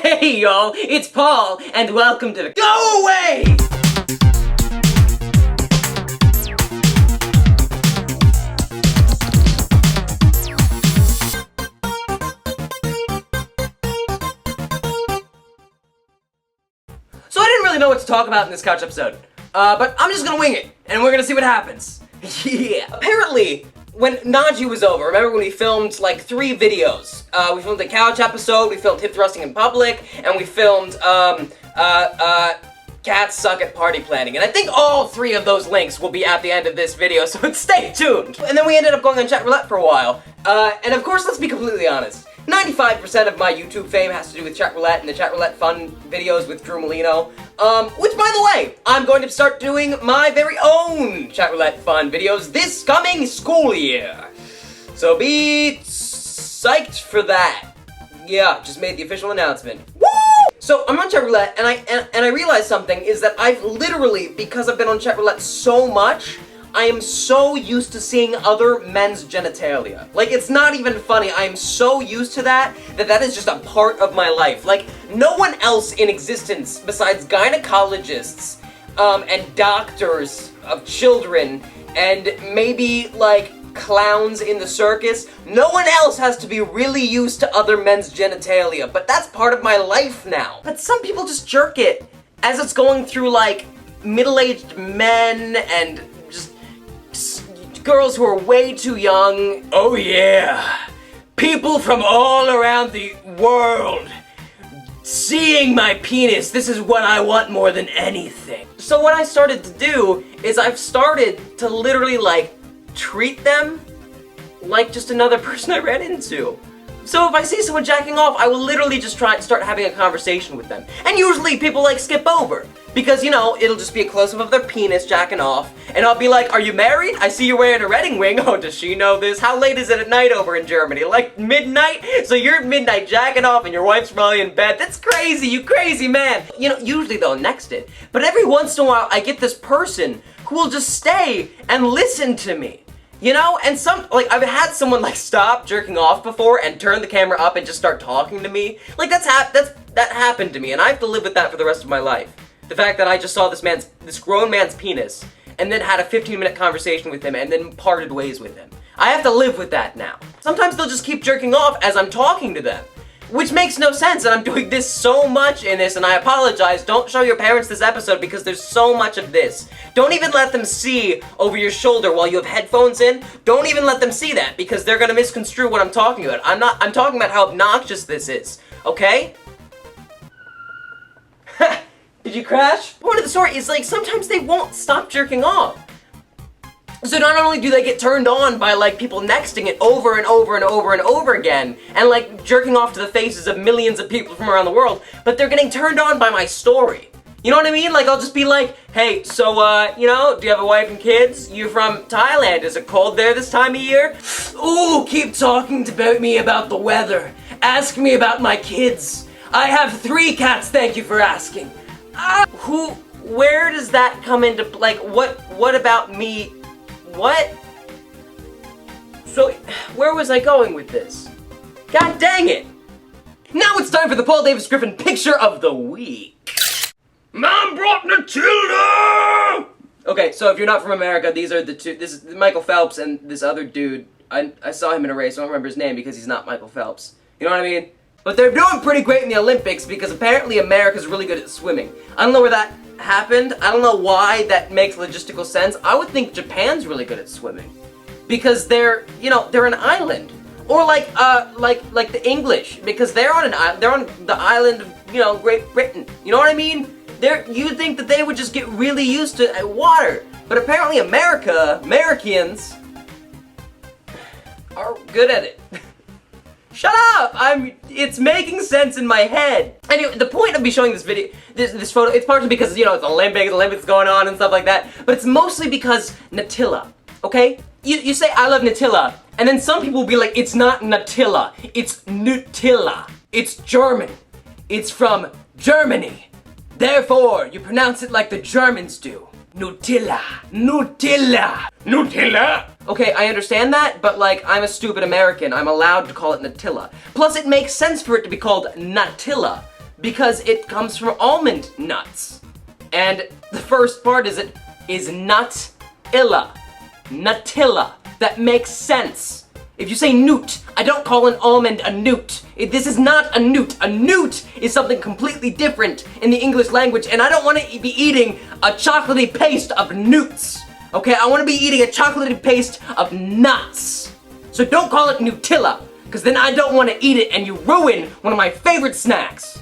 Hey y'all, it's Paul, and welcome to the Go Away! So I didn't really know what to talk about in this couch episode, but I'm just gonna wing it, and we're gonna see what happens. Yeah. Apparently, when Najee was over, remember when we filmed like 3 videos? We filmed the couch episode, we filmed hip thrusting in public, and we filmed, cats suck at party planning. And I think all 3 of those links will be at the end of this video, so stay tuned. And then we ended up going on Chatroulette for a while. And of course, let's be completely honest. 95% of my YouTube fame has to do with Chatroulette and the Chatroulette fun videos with Drew Molino. Which, by the way, I'm going to start doing my very own Chatroulette fun videos this coming school year. So be psyched for that. Yeah, just made the official announcement. Woo! So I'm on Chatroulette, and I realized something is that I've literally, because I've been on Chatroulette so much, I am so used to seeing other men's genitalia. Like, it's not even funny. I am so used to that is just a part of my life. Like, no one else in existence besides gynecologists, and doctors of children, and maybe, like, clowns in the circus, no one else has to be really used to other men's genitalia, but that's part of my life now. But some people just jerk it as it's going through, like, middle-aged men and girls who are way too young. Oh yeah, people from all around the world seeing my penis. This is what I want more than anything. So what I started to do is I've started to literally like treat them like just another person I ran into. So if I see someone jacking off, I will literally just start having a conversation with them. And usually people like skip over. Because, you know, it'll just be a close-up of their penis jacking off. And I'll be like, are you married? I see you're wearing a wedding ring. Oh, does she know this? How late is it at night over in Germany? Like midnight? So you're at midnight jacking off and your wife's probably in bed. That's crazy, you crazy man. You know, usually they'll next it. But every once in a while, I get this person who will just stay and listen to me. You know, and like, I've had someone, like, stop jerking off before and turn the camera up and just start talking to me. Like, that happened to me, and I have to live with that for the rest of my life. The fact that I just saw this grown man's penis, and then had a 15-minute conversation with him, and then parted ways with him. I have to live with that now. Sometimes they'll just keep jerking off as I'm talking to them. Which makes no sense, and I'm doing this so much in this, and I apologize. Don't show your parents this episode because there's so much of this. Don't even let them see over your shoulder while you have headphones in. Don't even let them see that because they're gonna misconstrue what I'm talking about. I'm talking about how obnoxious this is, okay? Did you crash? The point of the story is, like, sometimes they won't stop jerking off. So not only do they get turned on by, like, people nexting it over and over and over and over again, and, like, jerking off to the faces of millions of people from around the world, but they're getting turned on by my story. You know what I mean? Like, I'll just be like, hey, so, you know, do you have a wife and kids? You from Thailand? Is it cold there this time of year? Ooh, keep talking to me about the weather. Ask me about my kids. I have 3 cats, thank you for asking. Where does that come into, like, what about me? What? So, where was I going with this? God dang it! Now it's time for the Paul Davis Griffin Picture of the Week. Mom brought Nutella! Okay, so if you're not from America, these are the 2, this is Michael Phelps and this other dude. I saw him in a race, I don't remember his name because he's not Michael Phelps. You know what I mean? But they're doing pretty great in the Olympics because apparently America's really good at swimming. I don't know where that happened. I don't know why that makes logistical sense. I would think Japan's really good at swimming because they're, you know, they're an island, or like the English because they're on the island of, you know, Great Britain. You know what I mean? You'd think that they would just get really used to water, but apparently Americans are good at it. Shut up! It's making sense in my head. Anyway, the point of me showing this video, this photo, it's partially because, you know, it's Olympics going on and stuff like that, but it's mostly because Nutella, okay? You say, I love Nutella, and then some people will be like, it's not Nutella, it's Nutella. It's German. It's from Germany. Therefore, you pronounce it like the Germans do. Nutella. Nutella. Nutella. Okay, I understand that, but like, I'm a stupid American. I'm allowed to call it Nutella. Plus, it makes sense for it to be called Nutella. because it comes from almond nuts. And the first part is Nutella. Nutella. That makes sense. If you say newt, I don't call an almond a newt. This is not a newt. A newt is something completely different in the English language, and I don't want to be eating a chocolatey paste of newts. Okay, I want to be eating a chocolatey paste of nuts. So don't call it Nutella, because then I don't want to eat it and you ruin one of my favorite snacks.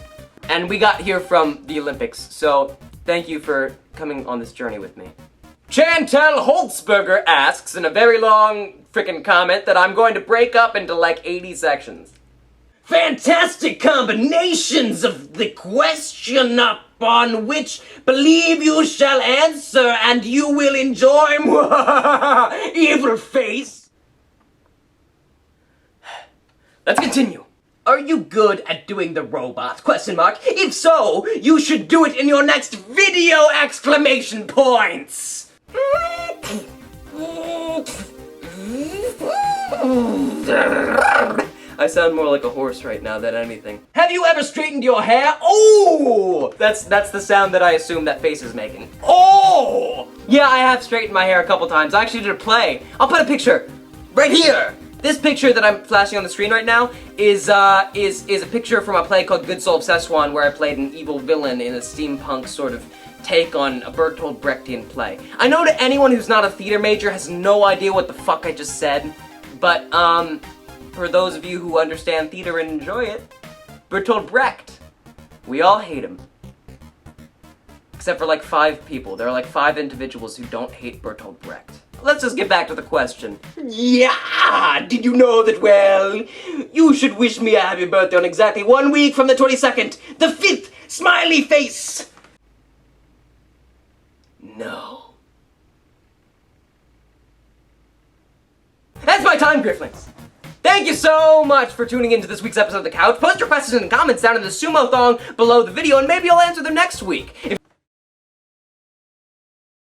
And we got here from the Olympics, so thank you for coming on this journey with me. Chantel Holtzberger asks in a very long frickin' comment that I'm going to break up into like 80 sections. Fantastic combinations of the question upon which believe you shall answer and you will enjoy. Evil face. Let's continue. Are you good at doing the robot? Question mark. If so, you should do it in your next video! Exclamation points. I sound more like a horse right now than anything. Have you ever straightened your hair? Oh! That's the sound that I assume that face is making. Oh! Yeah, I have straightened my hair a couple times. I actually did a play. I'll put a picture right here. This picture that I'm flashing on the screen right now is a picture from a play called Good Soul of Szechuan, where I played an evil villain in a steampunk sort of take on a Bertolt Brechtian play. I know to anyone who's not a theater major has no idea what the fuck I just said, but for those of you who understand theater and enjoy it, Bertolt Brecht, we all hate him. Except for like 5 people. There are like 5 individuals who don't hate Bertolt Brecht. Let's just get back to the question. Yeah! Did you know that, well, you should wish me a happy birthday on exactly 1 week from the 22nd, the 5th, smiley face! No. That's my time, Grifflings! Thank you so much for tuning into this week's episode of The Couch. Post your questions in the comments down in the sumo thong below the video, and maybe I'll answer them next week.